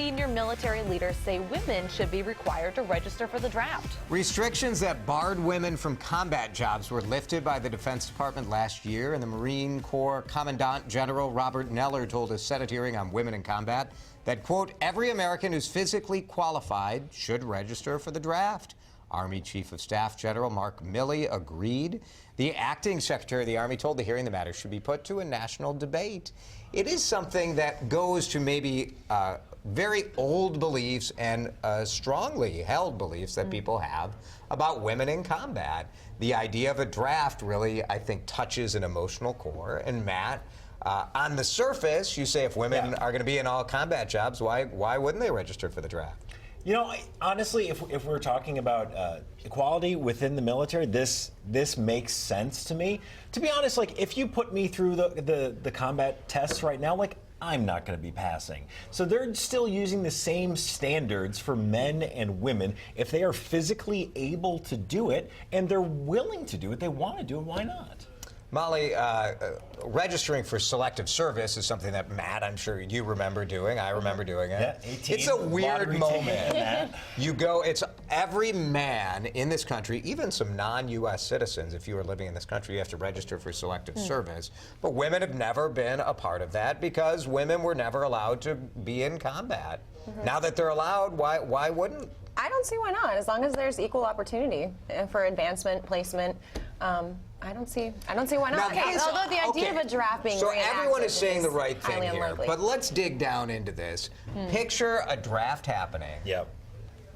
senior military leaders say women should be required to register for the draft. Restrictions that barred women from combat jobs were lifted by the Defense Department last year, and the Marine Corps Commandant General Robert Neller told a Senate hearing on women in combat that, quote, every American who's physically qualified should register for the draft. Army Chief of Staff General Mark Milley agreed. The acting Secretary of the Army told the hearing the matter should be put to a national debate. It is something that goes to maybe very old beliefs and strongly held beliefs that people have about women in combat. The idea of a draft really, I think, touches an emotional core. And Matt, on the surface, you say if women are going to be in all combat jobs, why wouldn't they register for the draft? You know, honestly, if we're talking about equality within the military, this makes sense to me. To be honest, like, if you put me through the combat tests right now, like, I'm not going to be passing. So they're still using the same standards for men and women. If they are physically able to do it and they're willing to do it, they want to do it, why not? Molly, registering for selective service is something that, Matt, I'm sure you remember doing. I remember doing it. Yeah, 18, it's a weird moment. You go, it's every man in this country, even some non-U.S. citizens, if you are living in this country, you have to register for selective service. But women have never been a part of that because women were never allowed to be in combat. Now that they're allowed, why wouldn't? I don't see why not. As long as there's equal opportunity for advancement, placement. I don't see why not. Although the idea of a draft being so everyone is saying the right thing here, unlikely. but let's dig down into this. Picture a draft happening. Yep.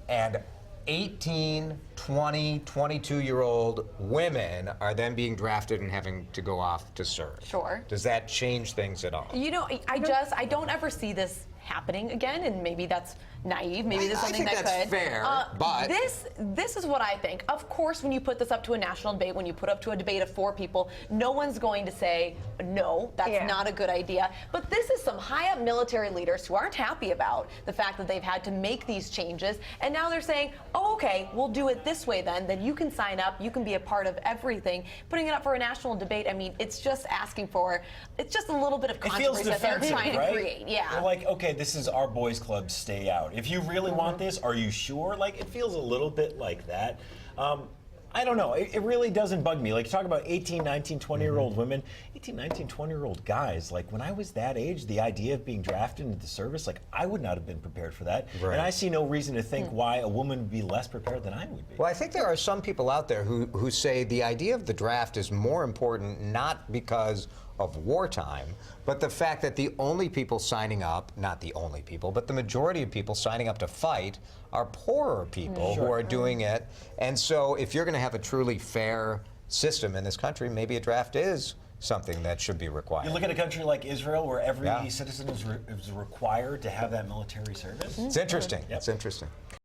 And 18, 20, 22-year-old women are then being drafted and having to go off to serve. Sure. Does that change things at all? You know, I don't ever see this happening again, and maybe that's naive. Maybe there's something I think that's could. fair, but this is what I think. Of course, when you put this up to a national debate, when you put up to a debate of 4 people, no one's going to say no. That's not a good idea. But this is some high-up military leaders who aren't happy about the fact that they've had to make these changes, and now they're saying, "Oh, okay, we'll do it this way then. Then you can sign up. You can be a part of everything." Putting it up for a national debate, I mean, it's just asking for. It's just a little bit of controversy that they're trying to create. Yeah. They're like, okay, this is our boys' club. Stay out. If you really want this, are you sure? Like, it feels a little bit like that. I don't know. It really doesn't bug me. Like, you talk about 18, 19, 20-year-old women. 18, 19, 20-year-old guys. Like, when I was that age, the idea of being drafted into the service, like, I would not have been prepared for that. Right. And I see no reason to think why a woman would be less prepared than I would be. Well, I think there are some people out there who say the idea of the draft is more important not because of wartime, but the fact that the only people signing up, not the only people, but the majority of people signing up to fight are poorer people who are doing it. And so if you're going to have a truly fair system in this country, maybe a draft is something that should be required. You look at a country like Israel where every citizen is required to have that military service. It's interesting. It's interesting.